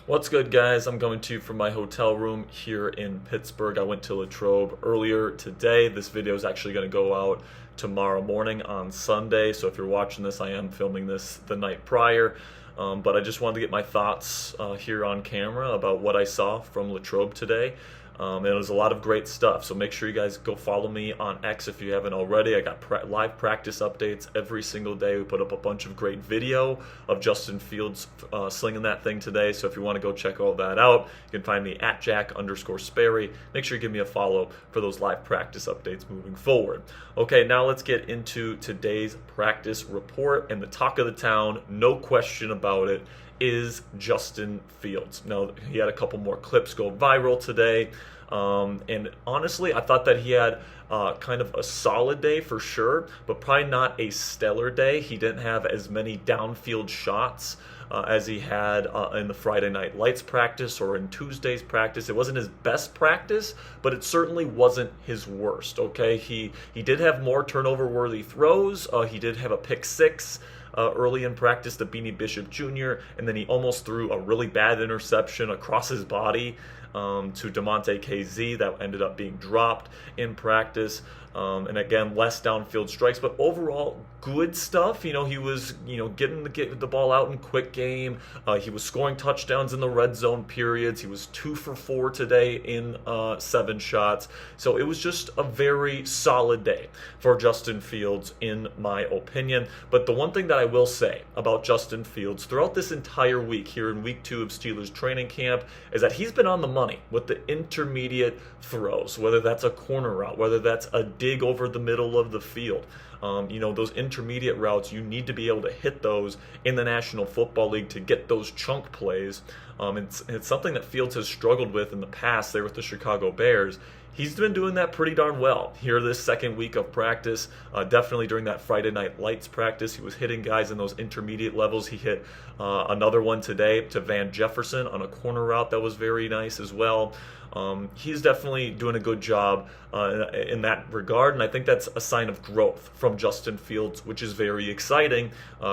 What's good, guys? I'm coming to you from my hotel room here in Pittsburgh. I went to Latrobe earlier today. This video is actually going to go out tomorrow morning on Sunday. So if you're watching this, I am filming this the night prior. But I just wanted to get my thoughts here on camera about what I saw from Latrobe today. And it was a lot of great stuff. So make sure you guys go follow me on X if you haven't already. I got live practice updates every single day. We put up a bunch of great video of Justin Fields slinging that thing today. So if you want to go check all that out, you can find me at Jack_Sperry. Make sure you give me a follow for those live practice updates moving forward. Okay, now let's get into today's practice report. And the talk of the town, no question about it, is Justin Fields. Now, he had a couple more clips go viral today, and honestly, I thought that he had kind of a solid day for sure, but probably not a stellar day. He didn't have as many downfield shots as he had in the Friday Night Lights practice or in Tuesday's practice. It wasn't his best practice, but it certainly wasn't his worst, okay? He did have more turnover-worthy throws. He did have a pick six early in practice to Beanie Bishop Jr., and then he almost threw a really bad interception across his body to DeMonte KZ that ended up being dropped in practice. And again, less downfield strikes, but overall good stuff. He was getting the ball out in quick game. He was scoring touchdowns in the red zone periods. He was 2 for 4 today in 7 shots. So it was just a very solid day for Justin Fields, in my opinion. But the one thing that I will say about Justin Fields throughout this entire week here in week 2 of Steelers training camp is that he's been on the money with the intermediate throws, whether that's a corner route, whether that's a dig over the middle of the field. Those intermediate routes, you need to be able to hit those in the National Football League to get those chunk plays. It's something that Fields has struggled with in the past there with the Chicago Bears. He's been doing that pretty darn well here this second week of practice. Definitely during that Friday Night Lights practice, he was hitting guys in those intermediate levels. He hit another one today to Van Jefferson on a corner route that was very nice as well. He's definitely doing a good job in that regard, and I think that's a sign of growth from Justin Fields, which is very exciting,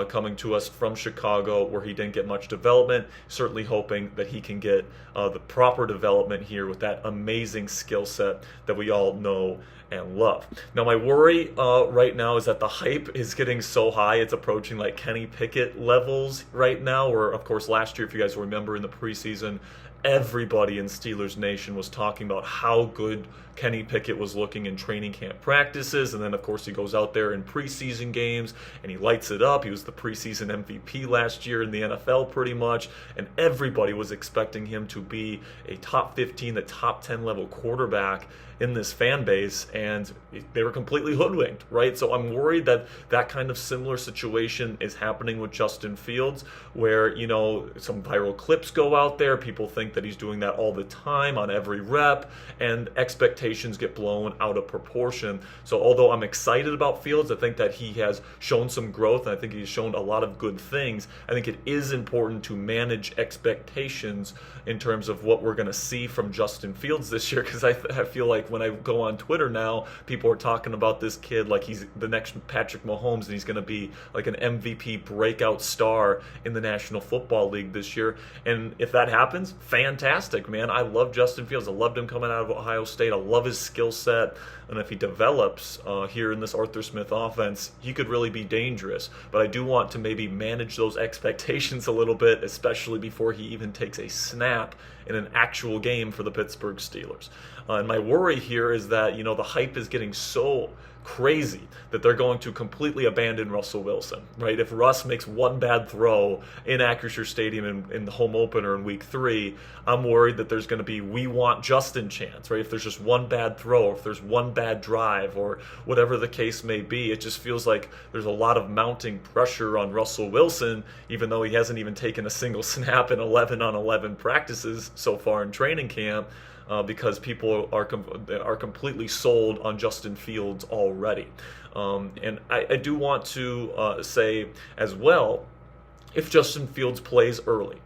coming to us from Chicago where he didn't get much development. Certainly hoping that he can get the proper development here with that amazing skill set that we all know and love. Now, my worry right now is that the hype is getting so high, it's approaching like Kenny Pickett levels right now, where, of course, last year, if you guys remember in the preseason, everybody in Steelers Nation was talking about how good Kenny Pickett was looking in training camp practices, and then of course he goes out there in preseason games and he lights it up. He was the preseason MVP last year in the NFL pretty much, and everybody was expecting him to be a top 15 to top 10 level quarterback in this fan base, and they were completely hoodwinked, right? So I'm worried that that kind of similar situation is happening with Justin Fields, where, some viral clips go out there, people think that he's doing that all the time on every rep, and expectations get blown out of proportion. So although I'm excited about Fields, I think that he has shown some growth, and I think he's shown a lot of good things. I think it is important to manage expectations in terms of what we're going to see from Justin Fields this year, because I feel like when I go on Twitter now, people are talking about this kid like he's the next Patrick Mahomes, and he's going to be like an MVP breakout star in the National Football League this year. And if that happens, fantastic, man. I love Justin Fields. I loved him coming out of Ohio State. I love his skill set. And if he develops here in this Arthur Smith offense, he could really be dangerous. But I do want to maybe manage those expectations a little bit, especially before he even takes a snap in an actual game for the Pittsburgh Steelers. And my worry here is that, the hype is getting so crazy that they're going to completely abandon Russell Wilson, right? If Russ makes one bad throw in Acrisure Stadium in the home opener in week 3, I'm worried that there's going to be "we want Justin" chants, right? If there's just one bad throw, or if there's one bad drive, or whatever the case may be, it just feels like there's a lot of mounting pressure on Russell Wilson, even though he hasn't even taken a single snap in 11-on-11 practices so far in training camp. Because people are completely sold on Justin Fields already. And I do want to say as well, if Justin Fields plays early,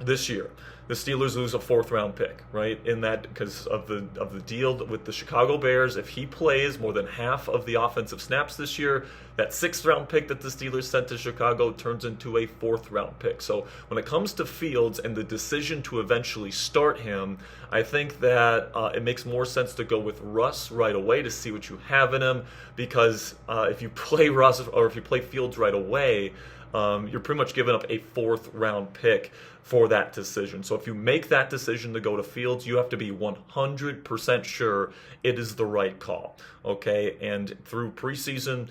this year, the Steelers lose a 4th-round pick, right? In that, because of the deal with the Chicago Bears, if he plays more than half of the offensive snaps this year, that 6th-round pick that the Steelers sent to Chicago turns into a 4th-round pick. So when it comes to Fields and the decision to eventually start him, I think that it makes more sense to go with Russ right away to see what you have in him, because if you play Russ or if you play Fields right away, you're pretty much giving up a 4th-round pick for that decision. So if you make that decision to go to Fields, you have to be 100% sure it is the right call, okay? And through preseason,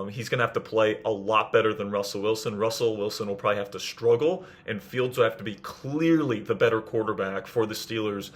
he's going to have to play a lot better than Russell Wilson. Russell Wilson will probably have to struggle, and Fields will have to be clearly the better quarterback for the Steelers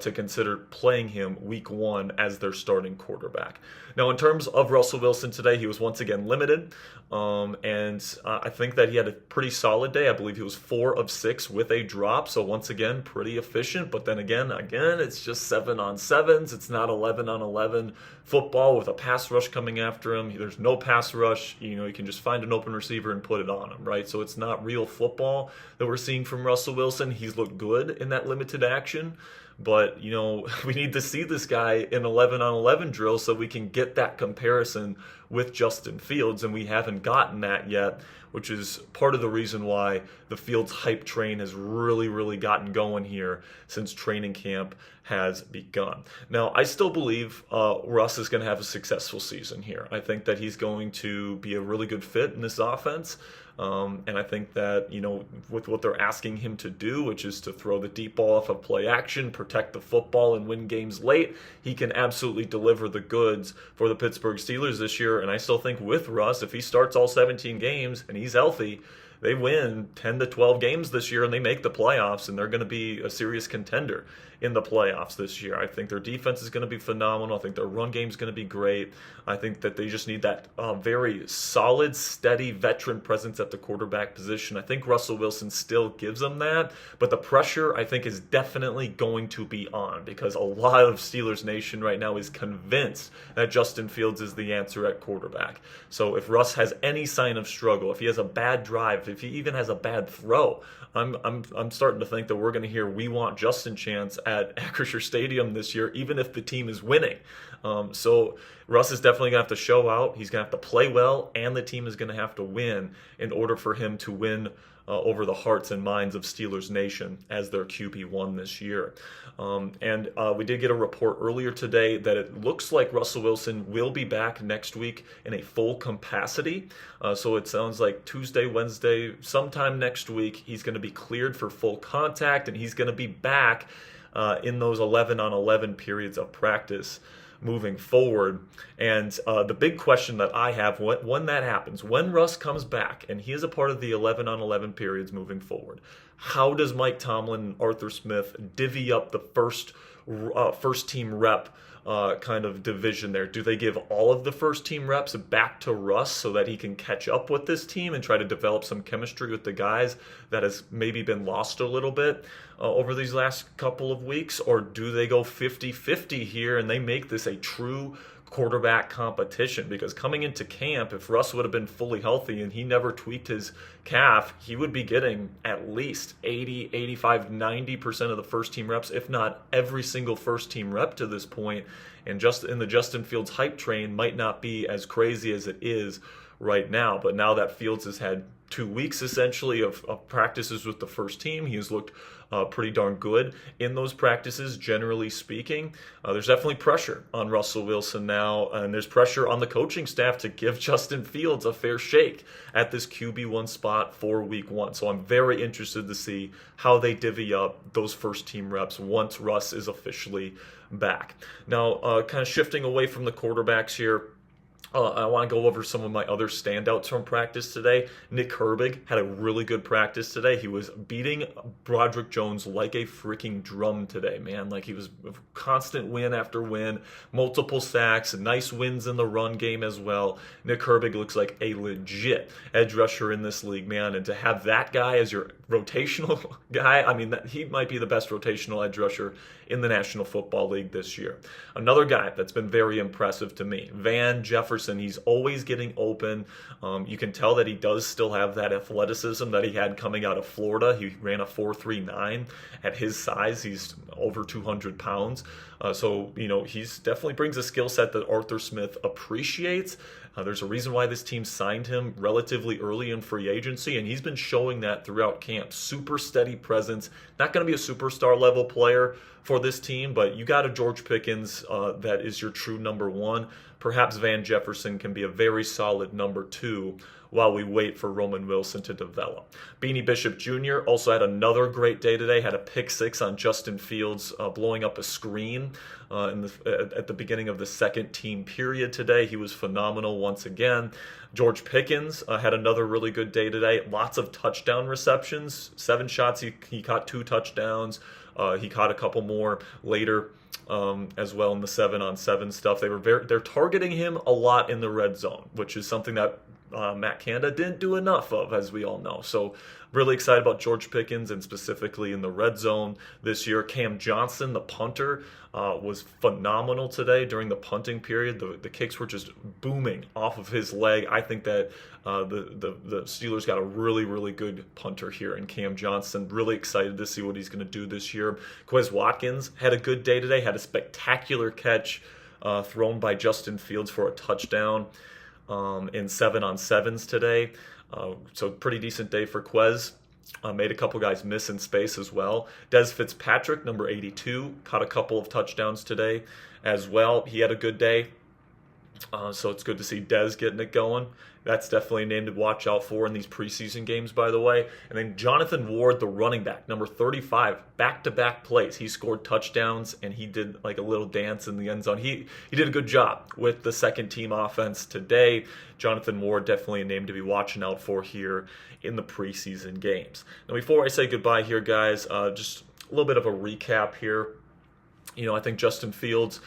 to consider playing him week 1 as their starting quarterback. Now, in terms of Russell Wilson today, he was once again limited, and I think that he had a pretty solid day. I believe he was 4 of 6 with a drop, so once again, pretty efficient. But then again, it's just 7-on-7s. It's not 11-on-11 football with a pass rush coming after him. There's no pass rush. You can just find an open receiver and put it on him, right? So it's not real football that we're seeing from Russell Wilson. He's looked good in that limited action. But, we need to see this guy in 11-on-11 drills so we can get that comparison with Justin Fields, and we haven't gotten that yet, which is part of the reason why the Fields hype train has really, really gotten going here since training camp has begun. Now, I still believe Russ is going to have a successful season here. I think that he's going to be a really good fit in this offense. And I think that, with what they're asking him to do, which is to throw the deep ball off of play action, protect the football, and win games late, he can absolutely deliver the goods for the Pittsburgh Steelers this year. And I still think with Russ, if he starts all 17 games and he's healthy, they win 10 to 12 games this year and they make the playoffs, and they're going to be a serious contender in the playoffs this year. I think their defense is going to be phenomenal. I think their run game is going to be great. I think that they just need that very solid, steady veteran presence at the quarterback position. I think Russell Wilson still gives them that, but the pressure, I think, is definitely going to be on, because a lot of Steelers Nation right now is convinced that Justin Fields is the answer at quarterback. So if Russ has any sign of struggle, if he has a bad drive, if he even has a bad throw, I'm starting to think that we're going to hear "We Want Justin" chants at Acrisure Stadium this year, even if the team is winning. So Russ is definitely going to have to show out. He's going to have to play well, and the team is going to have to win in order for him to win over the hearts and minds of Steelers Nation as their QB1 this year. And we did get a report earlier today that it looks like Russell Wilson will be back next week in a full capacity. So it sounds like Tuesday, Wednesday, sometime next week, he's going to be cleared for full contact, and he's going to be back in those 11-on-11 periods of practice moving forward. And the big question that I have when that happens, when Russ comes back and he is a part of the 11-on-11 periods moving forward, how does Mike Tomlin and Arthur Smith divvy up the first team rep kind of division there? Do they give all of the first team reps back to Russ so that he can catch up with this team and try to develop some chemistry with the guys that has maybe been lost a little bit over these last couple of weeks? Or do they go 50-50 here and they make this a true quarterback competition? Because coming into camp, if Russ would have been fully healthy and he never tweaked his calf, he would be getting at least 80, 85, 90% of the first team reps, if not every single first team rep to this point. And just in the Justin Fields hype train might not be as crazy as it is right now. But now that Fields has had 2 weeks essentially of practices with the first team, he has looked pretty darn good in those practices, generally speaking. There's definitely pressure on Russell Wilson now, and there's pressure on the coaching staff to give Justin Fields a fair shake at this QB1 spot for week 1. So I'm very interested to see how they divvy up those first team reps once Russ is officially back. Now, kind of shifting away from the quarterbacks here, I want to go over some of my other standouts from practice today. Nick Herbig had a really good practice today. He was beating Broderick Jones like a freaking drum today, man. Like, he was a constant win after win, multiple sacks, nice wins in the run game as well. Nick Herbig looks like a legit edge rusher in this league, man. And to have that guy as your rotational guy, I mean, he might be the best rotational edge rusher in the National Football League this year. Another guy that's been very impressive to me, Van Jefferson Jefferson. He's always getting open. You can tell that he does still have that athleticism that he had coming out of Florida. He ran a 4.39. At his size, he's over 200 pounds. So, he's definitely brings a skill set that Arthur Smith appreciates. There's a reason why this team signed him relatively early in free agency, and he's been showing that throughout camp. Super steady presence. Not going to be a superstar level player for this team, but you got a George Pickens that is your true number one. Perhaps Van Jefferson can be a very solid number two while we wait for Roman Wilson to develop. Beanie Bishop Jr. also had another great day today, had a pick six on Justin Fields, blowing up a screen at the beginning of the second team period today. He was phenomenal once again. George Pickens had another really good day today. Lots of touchdown receptions, 7 shots, he caught 2 touchdowns. He caught a couple more later as well in the 7-on-7 stuff. They're targeting him a lot in the red zone, which is something that Matt Canada didn't do enough of, as we all know. So really excited about George Pickens, and specifically in the red zone this year. Cam Johnson, the punter, was phenomenal today during the punting period. The kicks were just booming off of his leg. I think that the Steelers got a really, really good punter here in Cam Johnson. Really excited to see what he's going to do this year. Quez Watkins had a good day today, had a spectacular catch thrown by Justin Fields for a touchdown in 7-on-7s today. So pretty decent day for Quez. Made a couple guys miss in space as well. Des Fitzpatrick, number 82, caught a couple of touchdowns today as well. He had a good day. So it's good to see Des getting it going. That's definitely a name to watch out for in these preseason games, by the way. And then Jonathan Ward, the running back, number 35, back-to-back plays. He scored touchdowns, and he did like a little dance in the end zone. He did a good job with the second-team offense today. Jonathan Ward, definitely a name to be watching out for here in the preseason games. Now, before I say goodbye here, guys, just a little bit of a recap here. I think Justin Fields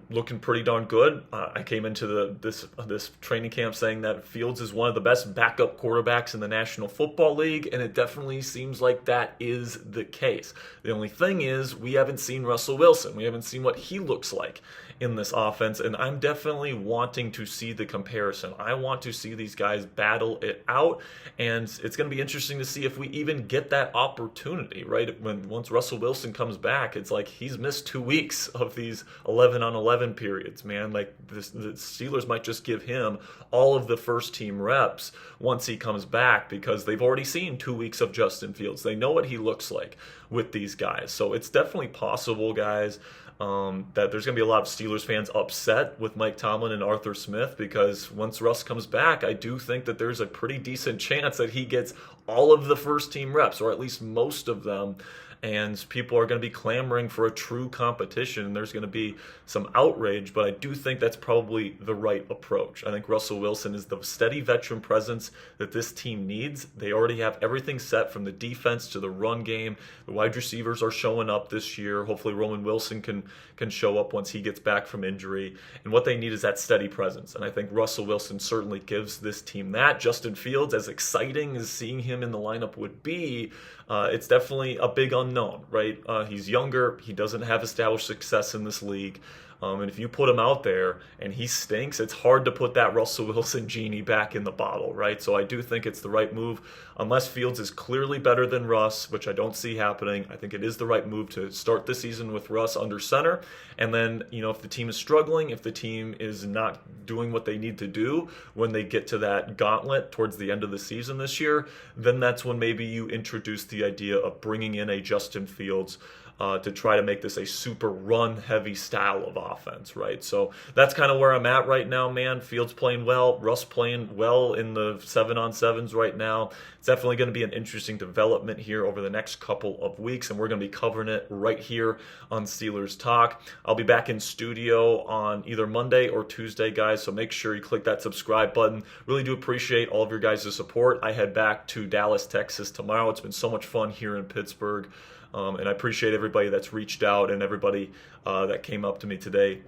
looking pretty darn good. I came into this training camp saying that Fields is one of the best backup quarterbacks in the National Football League, and it definitely seems like that is the case. The only thing is we haven't seen Russell Wilson. We haven't seen what he looks like in this offense, and I'm definitely wanting to see the comparison. I want to see these guys battle it out, and it's going to be interesting to see if we even get that opportunity, right? Once Russell Wilson comes back, it's like he's missed 2 weeks of these 11-on-11 periods, man. Like the Steelers might just give him all of the first team reps once he comes back, because they've already seen 2 weeks of Justin Fields. They know what he looks like with these guys. So it's definitely possible, guys, that there's going to be a lot of Steelers fans upset with Mike Tomlin and Arthur Smith, because once Russ comes back, I do think that there's a pretty decent chance that he gets all of the first team reps, or at least most of them. And people are going to be clamoring for a true competition. There's going to be some outrage, but I do think that's probably the right approach. I think Russell Wilson is the steady veteran presence that this team needs. They already have everything set from the defense to the run game. The wide receivers are showing up this year. Hopefully Roman Wilson can show up once he gets back from injury. And what they need is that steady presence. And I think Russell Wilson certainly gives this team that. Justin Fields, as exciting as seeing him in the lineup would be, it's definitely a big unknown, right? He's younger. He doesn't have established success in this league. And if you put him out there and he stinks, it's hard to put that Russell Wilson genie back in the bottle, right? So I do think it's the right move. Unless Fields is clearly better than Russ, which I don't see happening, I think it is the right move to start the season with Russ under center. And then, if the team is struggling, if the team is not doing what they need to do when they get to that gauntlet towards the end of the season this year, then that's when maybe you introduce the idea of bringing in a Justin Fields to try to make this a super run-heavy style of offense, right? So that's kind of where I'm at right now, man. Fields playing well, Russ playing well in the 7-on-7s right now. It's definitely going to be an interesting development here over the next couple of weeks, and we're going to be covering it right here on Steelers Talk. I'll be back in studio on either Monday or Tuesday, guys, so make sure you click that subscribe button. Really do appreciate all of your guys' support. I head back to Dallas, Texas tomorrow. It's been so much fun here in Pittsburgh. And I appreciate everybody that's reached out and everybody that came up to me today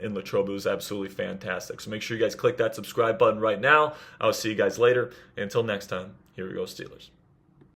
in Latrobe. It was absolutely fantastic. So make sure you guys click that subscribe button right now. I'll see you guys later. And until next time, here we go, Steelers.